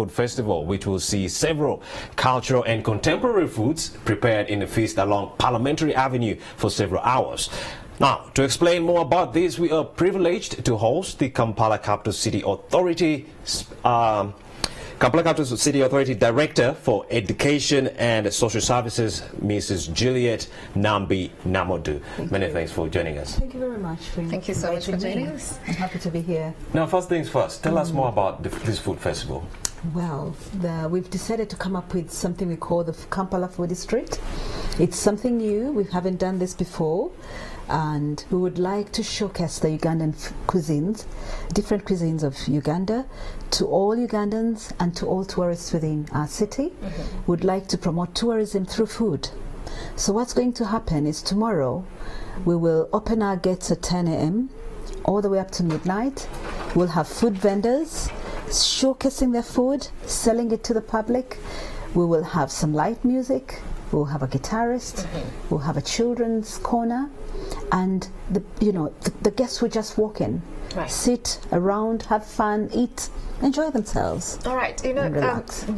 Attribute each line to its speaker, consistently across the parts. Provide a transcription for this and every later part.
Speaker 1: Food Festival, which will see several cultural and contemporary foods prepared in a feast along Parliamentary Avenue for several hours. Now, to explain more about this, we are privileged to host the Kampala Capital City Authority Director for Education and Social Services, Mrs. Juliet Nambi Namodu. Many thanks for joining us.
Speaker 2: Thank you very much.
Speaker 3: Thank you so much for joining us.
Speaker 2: I'm happy to be here.
Speaker 1: Now, first things first, tell us more about this food festival.
Speaker 2: Well, we've decided to come up with something we call the Kampala Food Street. It's something new. We haven't done this before. And we would like to showcase the Ugandan cuisines, different cuisines of Uganda, to all Ugandans and to all tourists within our city. We'd like to promote tourism through food. So what's going to happen is tomorrow we will open our gates at 10 a.m. all the way up to midnight. We'll have food vendors showcasing their food, selling it to the public. We will have some light music. We'll have a guitarist. We'll have a children's corner. And the guests will just walk in, sit around, have fun, eat, enjoy themselves.
Speaker 3: All right,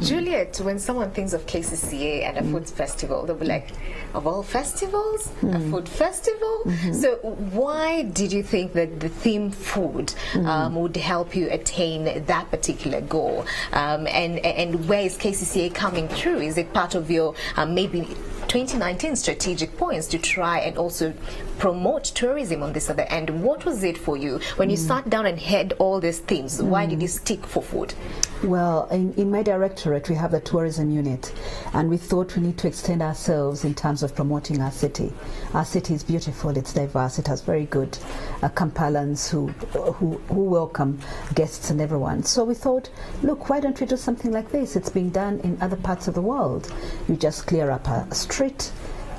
Speaker 3: Juliet, when someone thinks of KCCA and a food festival, they'll be like, of all festivals, a food festival? So why did you think that the theme food would help you attain that particular goal? And where is KCCA coming through? Is it part of your maybe 2019 strategic points to try and also promote tourism on this other end? What was it for you when you sat down and had all these themes? Why did you stick for food?
Speaker 2: Well, in my directorate we have the tourism unit, and we thought we need to extend ourselves in terms of promoting our city. Our city is beautiful, it's diverse, it has very good Kampalans who welcome guests and everyone. So we thought, look, why don't we do something like this? It's being done in other parts of the world. You just clear up a street,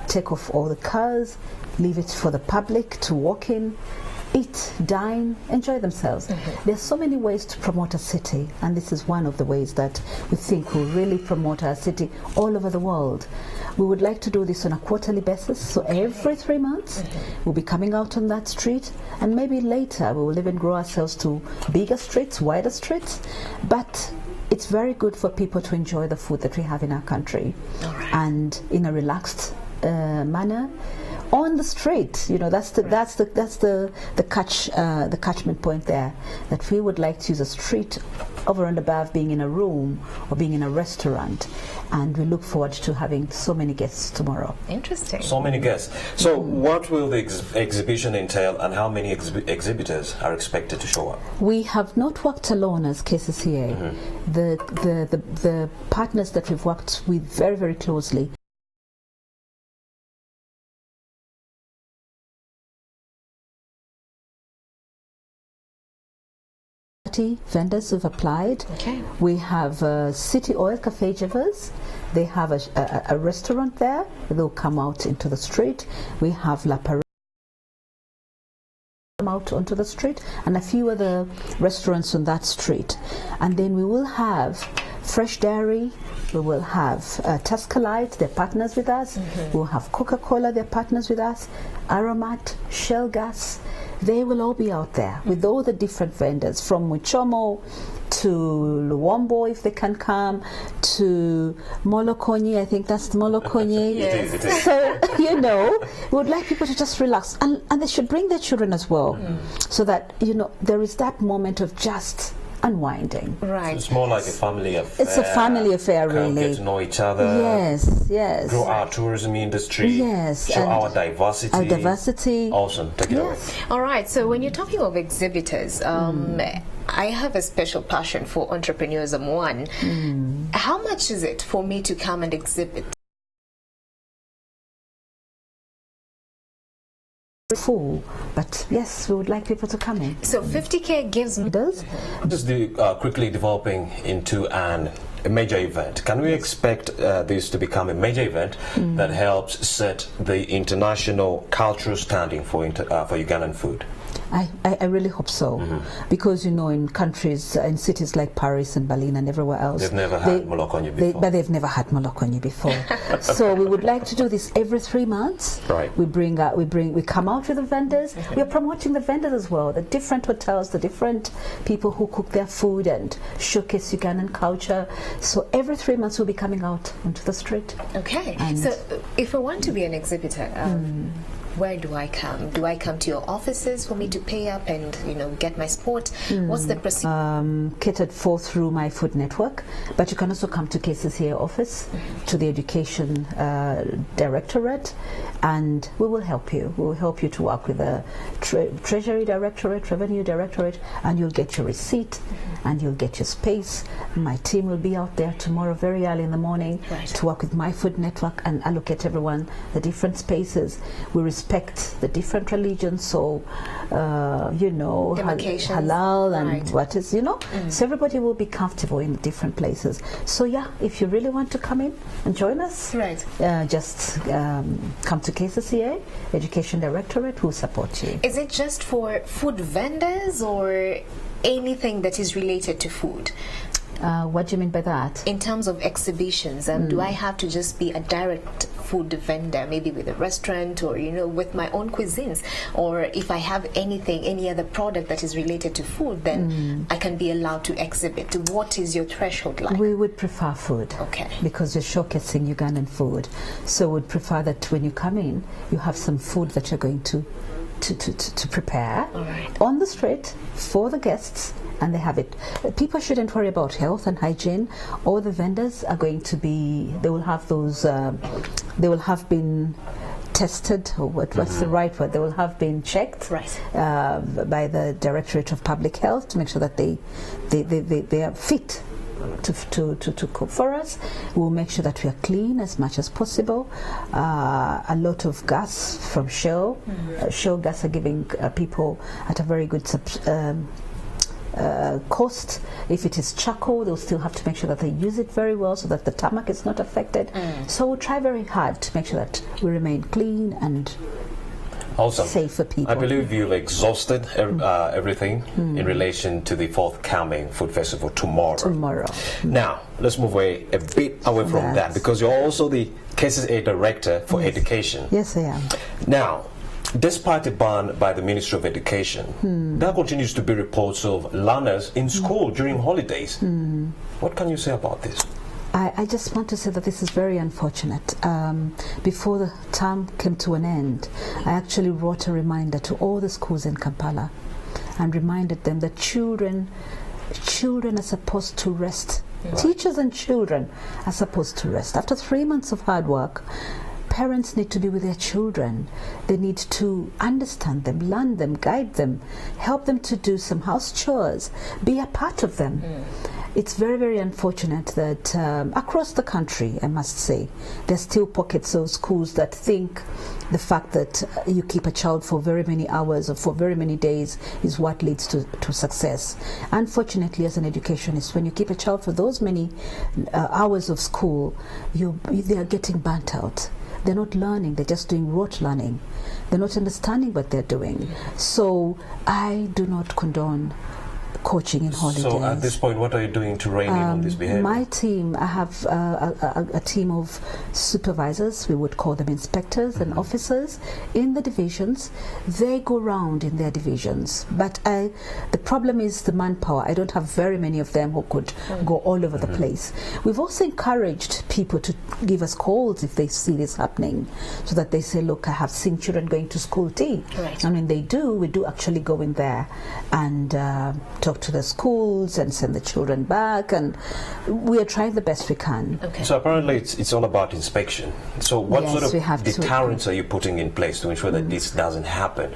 Speaker 2: take off all the cars, leave it for the public to walk in, eat, dine, enjoy themselves. There's so many ways to promote a city, and this is one of the ways that we think will really promote our city all over the world. We would like to do this on a quarterly basis, so every 3 months we'll be coming out on that street, and maybe later we will even grow ourselves to bigger streets, wider streets. But it's very good for people to enjoy the food that we have in our country, and in a relaxed manner. On the street, that's the catchment point there. That we would like to use a street over and above being in a room or being in a restaurant, and we look forward to having so many guests tomorrow.
Speaker 3: Interesting.
Speaker 1: So many guests. So what will the exhibition entail, and how many exhibitors are expected to show up?
Speaker 2: We have not worked alone as KCCA. The partners that we've worked with very, very closely. Vendors who've applied. We have City Oil Cafe Javers. They have a restaurant there. They'll come out into the street. We have La Parade out onto the street, and a few other restaurants on that street. And then we will have Fresh Dairy. We will have Tuscalite, they're partners with us. We'll have Coca-Cola, they're partners with us. Aromat, Shell Gas. They will all be out there with all the different vendors, from Muchomo to Luombo, if they can come, to Molokonyi. I think that's Molokonyi.
Speaker 3: Yes.
Speaker 2: So, we would like people to just relax, and they should bring their children as well, so that, there is that moment of just unwinding.
Speaker 3: Right.
Speaker 1: So it's more like a family affair.
Speaker 2: It's a family affair, really.
Speaker 1: Get to know each other.
Speaker 2: Yes.
Speaker 1: Grow our tourism industry.
Speaker 2: Yes.
Speaker 1: Show our diversity.
Speaker 2: Our diversity.
Speaker 1: Awesome. Take it away.
Speaker 3: All right. So when you're talking of exhibitors, I have a special passion for entrepreneurs. One. How much is it for me to come and exhibit?
Speaker 2: Full, but yes, we would like people to come in.
Speaker 3: So 50K gives me.
Speaker 2: Does
Speaker 1: This is quickly developing into a major event. Can we expect this to become a major event that helps set the international cultural standing for Ugandan food?
Speaker 2: I really hope so, because you know, in countries, in cities like Paris and Berlin and everywhere else,
Speaker 1: they've never had Molokonye before.
Speaker 2: But they've never had Molokonye before. So we would like to do this every 3 months.
Speaker 1: Right.
Speaker 2: We come out with the vendors. We are promoting the vendors as well, the different hotels, the different people who cook their food and showcase Ugandan culture. So every 3 months we'll be coming out onto the street.
Speaker 3: Okay. So if I want to be an exhibitor, where do I come? Do I come to your offices for me to pay up and, you know, get my sport? What's the procedure?
Speaker 2: Catered for through my food network, but you can also come to KCCA office, to the Education Directorate, and we will help you. We will help you to work with the Treasury Directorate, Revenue Directorate, and you'll get your receipt and you'll get your space. My team will be out there tomorrow very early in the morning to work with my food network and allocate everyone the different spaces. We respect the different religions, so you know, halal and what is, you know, so everybody will be comfortable in different places. So yeah, if you really want to come in and join us, just come to KCCA Education Directorate, who will support you.
Speaker 3: Is it just for food vendors or anything that is related to food?
Speaker 2: What do you mean by that? In
Speaker 3: terms of exhibitions, do I have to just be a direct food vendor, maybe with a restaurant, or, you know, with my own cuisines? Or if I have any other product that is related to food, then I can be allowed to exhibit. What is your threshold like?
Speaker 2: We would prefer food.
Speaker 3: Okay.
Speaker 2: Because we're showcasing Ugandan food. So we'd prefer that when you come in, you have some food that you're going to prepare on the street for the guests, and they have it. People shouldn't worry about health and hygiene. All the vendors are going to be, they will have those, they will have been tested, or what's the right word? They will have been checked by the Directorate of Public Health to make sure that they are fit to cook for us. We'll make sure that we are clean as much as possible. A lot of gas from Shell. Shell gas are giving people at a very good cost. If it is charcoal, they'll still have to make sure that they use it very well so that the tarmac is not affected. So we'll try very hard to make sure that we remain clean and safe for people.
Speaker 1: I believe you've exhausted everything in relation to the forthcoming food festival tomorrow. Now, let's move away a bit away from that, because you're also the KCCA Director for Education.
Speaker 2: Yes, I am.
Speaker 1: Now, despite a ban by the Ministry of Education, there continues to be reports of learners in school during holidays. What can you say about this?
Speaker 2: I just want to say that this is very unfortunate. Before the term came to an end, I actually wrote a reminder to all the schools in Kampala and reminded them that children are supposed to rest. Teachers and children are supposed to rest. After 3 months of hard work, parents need to be with their children. They need to understand them, learn them, guide them, help them to do some house chores, be a part of them. It's very, very unfortunate that across the country, I must say, there's still pockets of schools that think the fact that you keep a child for very many hours or for very many days is what leads to success. Unfortunately, as an educationist, when you keep a child for those many hours of school, they are getting burnt out. They're not learning, they're just doing rote learning. They're not understanding what they're doing. So I do not condone coaching in holidays.
Speaker 1: So at this point, what are you doing to rein in on this behavior?
Speaker 2: My team, I have a team of supervisors, we would call them inspectors and officers in the divisions. They go around in their divisions, but the problem is the manpower. I don't have very many of them who could go all over the place. We've also encouraged people to give us calls if they see this happening, so that they say, look, I have seen children going to school tea. And when they do, we do actually go in there and talk to the schools and send the children back, and we are trying the best we can.
Speaker 1: So apparently it's all about inspection. So what sort of deterrents are you putting in place to ensure that this doesn't happen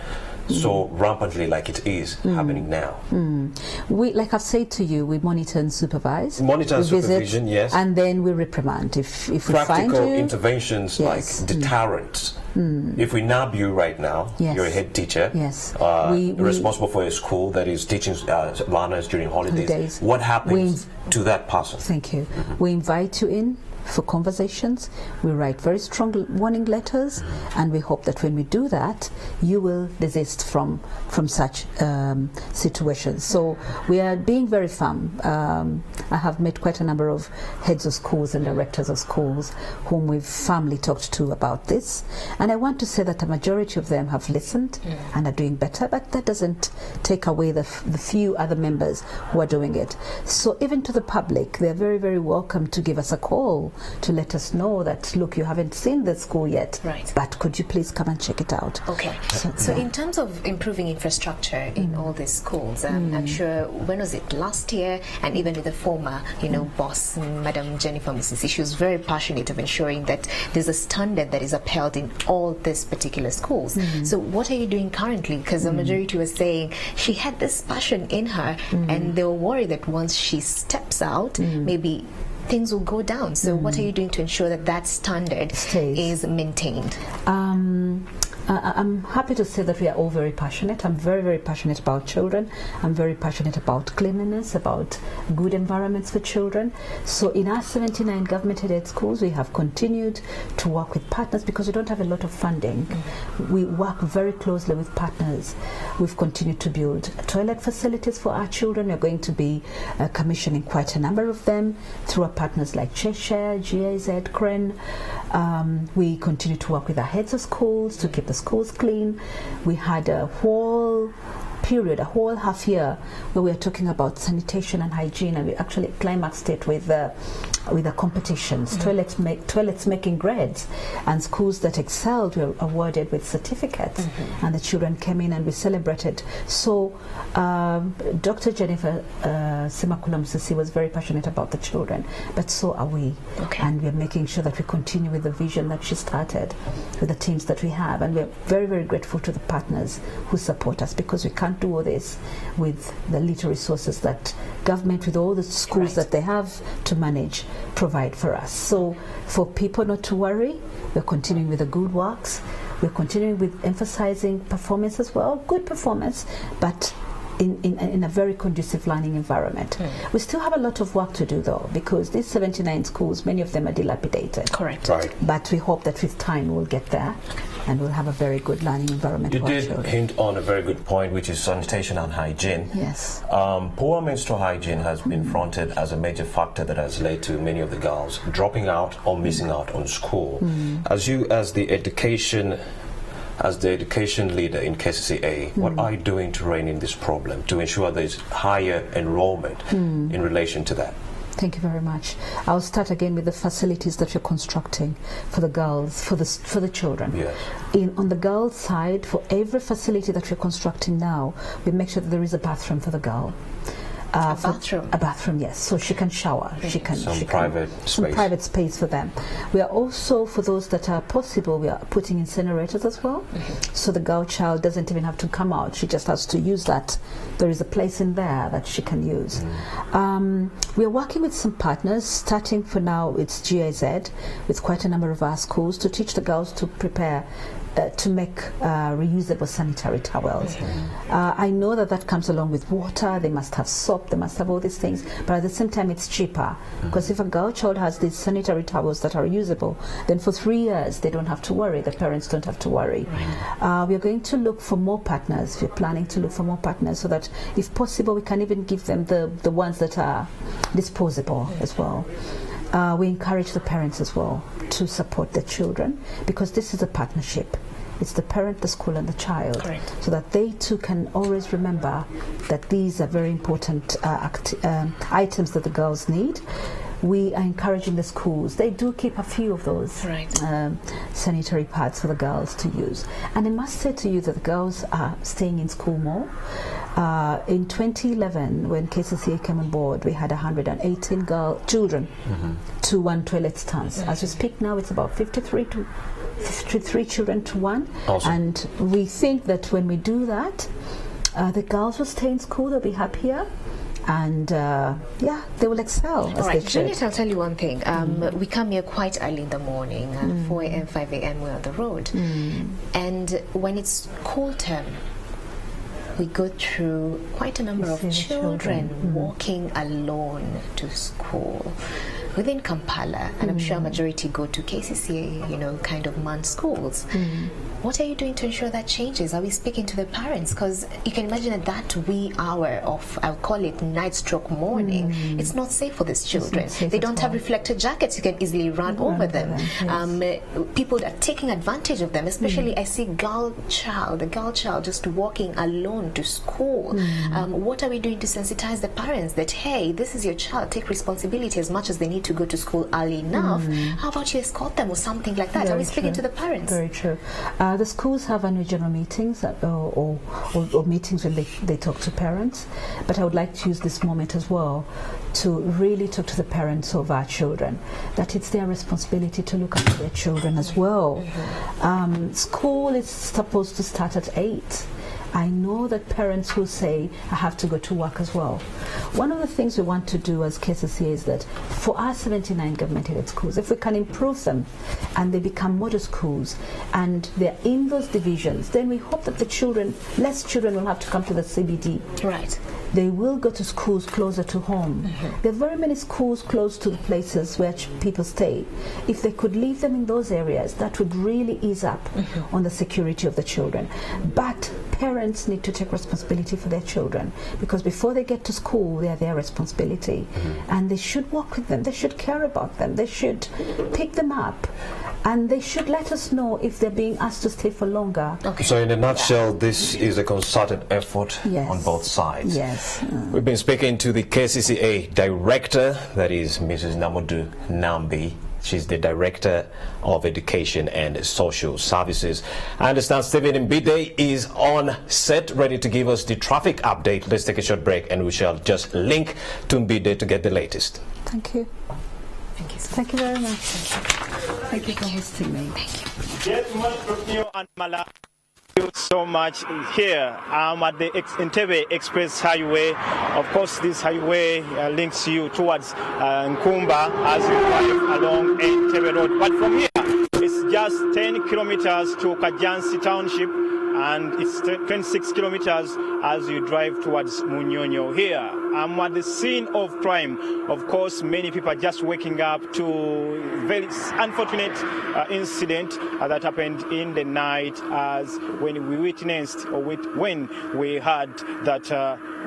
Speaker 1: so rampantly like it is happening now?
Speaker 2: We, like I've said to you, we monitor and supervise.
Speaker 1: Monitor and supervision, yes.
Speaker 2: And then we reprimand. If we find
Speaker 1: practical interventions like deterrents. If we nab you right now, you're a head teacher, responsible for a school that is teaching learners during holidays. What happens to that person?
Speaker 2: Thank you. We invite you in for conversations. We write very strong warning letters, and we hope that when we do that, you will desist from such situations. So we are being very firm. I have met quite a number of heads of schools and directors of schools whom we've firmly talked to about this, and I want to say that a majority of them have listened and are doing better, but that doesn't take away the few other members who are doing it. So even to the public, they're very, very welcome to give us a call to let us know that, look, you haven't seen the school yet,
Speaker 3: right,
Speaker 2: but could you please come and check it out?
Speaker 3: Okay. So in terms of improving infrastructure in all these schools, I'm sure, when was it, last year, and even with the former, boss, Madam Jennifer Musisi, she was very passionate of ensuring that there's a standard that is upheld in all these particular schools. So what are you doing currently? Because the majority was saying she had this passion in her, and they were worried that once she steps out, maybe things will go down. So what are you doing to ensure that that standard is maintained?
Speaker 2: I'm happy to say that we are all very passionate. I'm very, very passionate about children. I'm very passionate about cleanliness, about good environments for children. So in our 79 government-aided schools, we have continued to work with partners because we don't have a lot of funding. We work very closely with partners. We've continued to build toilet facilities for our children. We're going to be commissioning quite a number of them through our partners like Cheshire, GIZ, CREN. We continue to work with our heads of schools to keep the schools clean. We had a whole period, a whole half year, where we are talking about sanitation and hygiene, and we actually climaxed it with the competitions, toilets making grades, and schools that excelled were awarded with certificates, and the children came in and we celebrated. So Dr. Jennifer Simakula Musisi was very passionate about the children, but so are we. And we're making sure that we continue with the vision that she started with the teams that we have, and we're very, very grateful to the partners who support us, because we can't do all this with the little resources that government, with all the schools that they have to manage, provide for us. So for people not to worry, we're continuing with the good works. We're continuing with emphasizing performance as well, good performance, but in a very conducive learning environment. We still have a lot of work to do, though, because these 79 schools, many of them are dilapidated.
Speaker 3: Correct.
Speaker 1: Right.
Speaker 2: But we hope that with time we'll get there, and we'll have a very good learning environment.
Speaker 1: You
Speaker 2: for our
Speaker 1: did
Speaker 2: children.
Speaker 1: hint on a very good point, which is sanitation and hygiene.
Speaker 2: Yes.
Speaker 1: Poor menstrual hygiene has been fronted as a major factor that has led to many of the girls dropping out or missing out on school. As you, as the education leader in KCCA, what are you doing to rein in this problem, to ensure there is higher enrollment in relation to that?
Speaker 2: Thank you very much. I'll start again with the facilities that you're constructing for the girls, for the children.
Speaker 1: Yes.
Speaker 2: On the girls' side, for every facility that we're constructing now, we make sure that there is a bathroom for the girl.
Speaker 3: A bathroom?
Speaker 2: A bathroom, yes. So she can shower. She can
Speaker 1: Some private
Speaker 2: space for them. We are also, for those that are possible, we are putting incinerators as well. So the girl child doesn't even have to come out. She just has to use that. There is a place in there that she can use. We are working with some partners, starting for now, it's GIZ, with quite a number of our schools, to teach the girls to prepare to make reusable sanitary towels. I know that comes along with water. They must have soap, they must have all these things, but at the same time it's cheaper, because if a girl child has these sanitary towels that are reusable, then for 3 years they don't have to worry, the parents don't have to worry. We are going to look for more partners. We're planning to look for more partners so that if possible we can even give them the ones that are disposable as well. We encourage the parents as well to support their children, because this is a partnership. It's the parent, the school, and the child.
Speaker 3: Correct.
Speaker 2: So that they too can always remember that these are very important items that the girls need. We are encouraging the schools. They do keep a few of those sanitary pads for the girls to use. And I must say to you that the girls are staying in school more. In 2011, when KCCA came on board, we had 118 children to one toilet stance. As we speak now, it's about 53 children to one.
Speaker 1: Awesome.
Speaker 2: And we think that when we do that, the girls will stay in school, they'll be happier, and they will excel.
Speaker 3: All right, Juliet, I'll tell you one thing. We come here quite early in the morning, 4 a.m., 5 a.m. we're on the road. And when it's school term, we go through quite a number of children walking alone to school. within Kampala, and I'm sure majority go to KCCA, you know, kind of manned schools. What are you doing to ensure that changes? Are we speaking to the parents? Because you can imagine at that wee hour of, I'll call it night stroke morning, it's not safe for these children. They don't have reflector jackets. You can easily run over them. Yes. People are taking advantage of them, especially I see a girl child just walking alone to school. What are we doing to sensitize the parents that, hey, this is your child, take responsibility as much as they need to go to school early enough. How about you escort them or something like that? Are we speaking to the parents?
Speaker 2: Very true. The schools have annual general meetings or meetings when they talk to parents, but I would like to use this moment as well to really talk to the parents of our children, that it's their responsibility to look after their children as well. School is supposed to start at 8. I know that parents will say, I have to go to work as well. One of the things we want to do as KCCA is that for our 79 government-aided schools, if we can improve them and they become model schools and they're in those divisions, then we hope that less children will have to come to the CBD.
Speaker 3: Right.
Speaker 2: They will go to schools closer to home. There are very many schools close to the places where people stay. If they could leave them in those areas, that would really ease up on the security of the children. But parents need to take responsibility for their children, because before they get to school, they are their responsibility. And they should walk with them. They should care about them. They should pick them up. And they should let us know if they're being asked to stay for longer.
Speaker 1: Okay. So in a nutshell, this is a concerted effort on both sides.
Speaker 2: Yes.
Speaker 1: We've been speaking to the KCCA director, that is Mrs. Namudu Nambi. She's the Director of Education and Social Services. I understand Stephen Mbide is on set, ready to give us the traffic update. Let's take a short break and we shall just link to Mbide to get the latest.
Speaker 2: Thank you.
Speaker 3: Thank you.
Speaker 2: Thank you very much. Thank you for hosting me.
Speaker 3: Thank you.
Speaker 4: Yes, and Mala. Thank you so much. Here I'm at the Entebbe Express Highway. Of course, this highway links you towards Nkumba as you drive along Entebbe Road. But from here, it's just 10 kilometers to Kajansi Township, and it's 26 kilometers as you drive towards Munyonyo. Here, I'm at the scene of crime. Of course, many people are just waking up to a very unfortunate incident that happened in the night, as when we witnessed, or when we heard that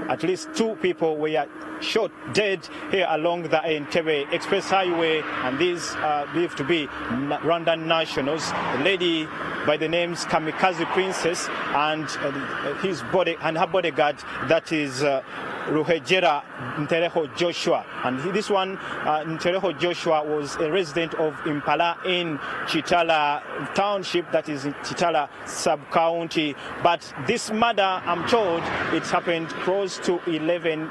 Speaker 4: at least 2 people were shot dead here along the Entebbe Express Highway, and these believed to be Rwandan nationals. A lady by the names Kamikaze Princess and her bodyguard, that is Ruhejera Ntereho Joshua. And this one, Ntereho Joshua, was a resident of Impala in Chitala Township, that is in Chitala sub-county. But this murder, I'm told, it happened close to 11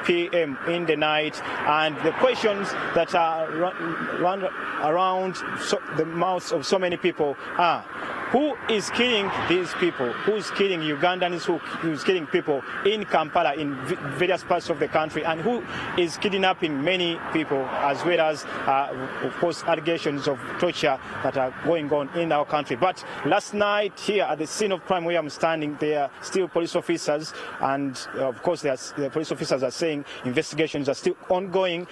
Speaker 4: p.m. in the night, and the questions that are run around the mouths of so many people are: who is killing these people? Who's killing Ugandans? Who's killing people in Kampala, in various parts of the country? And who is kidnapping many people, as well as, of course, allegations of torture that are going on in our country? But last night, here at the scene of crime where I'm standing, there are still police officers, and of course, the police officers are saying investigations are still ongoing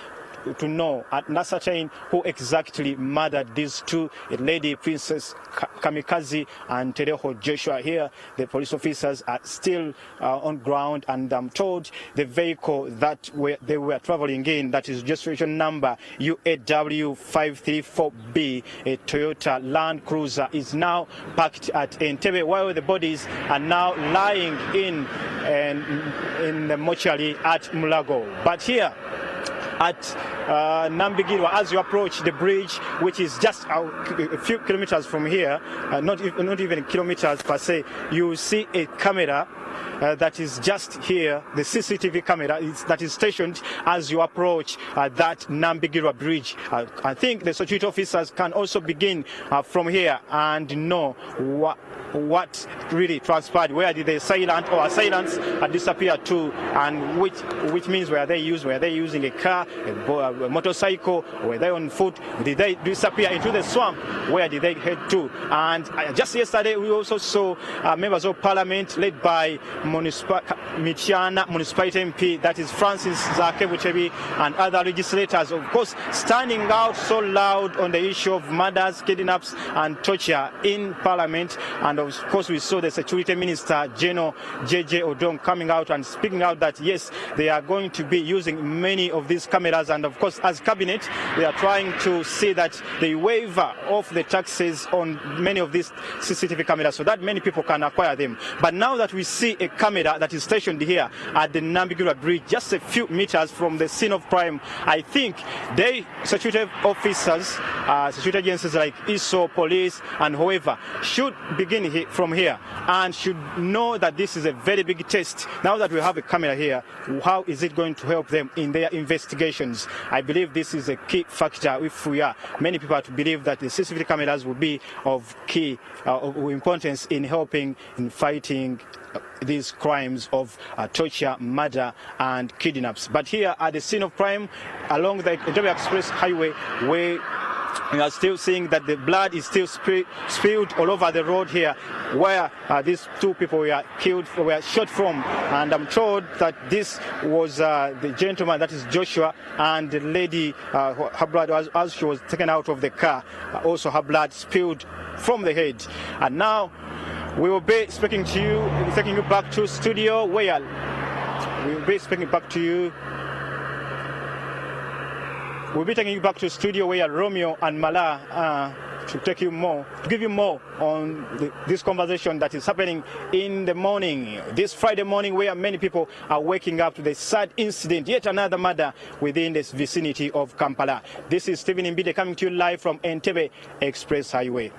Speaker 4: to know and ascertain who exactly murdered these 2, a lady, Princess Kamikaze and Tereho Joshua. Here, the police officers are still on ground, and I'm told the vehicle that they were traveling in, that is registration number UAW 534B, a Toyota Land Cruiser, is now parked at Entebbe, while the bodies are now lying in the mortuary at Mulago. But here at Nambigirwa, as you approach the bridge, which is just a few kilometers from here, not even kilometers per se, you see a camera that is just here, the CCTV camera that is stationed as you approach that Nambigirwa bridge. I think the security officers can also begin from here and know what really transpired. Where did the assailant or assailants disappear to, and which means were they using a car, a motorcycle, or were they on foot? Did they disappear into the swamp? Where did they head to? And just yesterday we also saw members of parliament led by Mityana Municipality MP, that is Francis Zakebuchebi, and other legislators, of course, standing out so loud on the issue of murders, kidnaps, and torture in Parliament. And of course, we saw the Security Minister, General JJ Odong, coming out and speaking out that yes, they are going to be using many of these cameras, and of course, as Cabinet, they are trying to see that they waiver off the taxes on many of these CCTV cameras so that many people can acquire them. But now that we see a camera that is stationed here at the Nambigura Bridge, just a few meters from the scene of crime, I think they, security officers, security agencies like ISO, police, and whoever, should begin from here and should know that this is a very big test. Now that we have a camera here, how is it going to help them in their investigations? I believe this is a key factor. If we are many people to believe that the CCTV cameras will be of key of importance in helping in fighting these crimes of torture, murder, and kidnaps. But here at the scene of crime along the Entebbe Express Highway, we are still seeing that the blood is still spilled all over the road here, where these two people were shot from. And I'm told that this was the gentleman, that is Joshua, and the lady, her blood, as she was taken out of the car, also her blood spilled from the head. And now we will be speaking to you, taking you back to studio, where we will be speaking back to you. We'll be taking you back to studio where Romeo and Mala to give you more on this conversation that is happening in the morning, this Friday morning, where many people are waking up to the sad incident, yet another murder within this vicinity of Kampala. This is Stephen Mbide coming to you live from Entebbe Express Highway.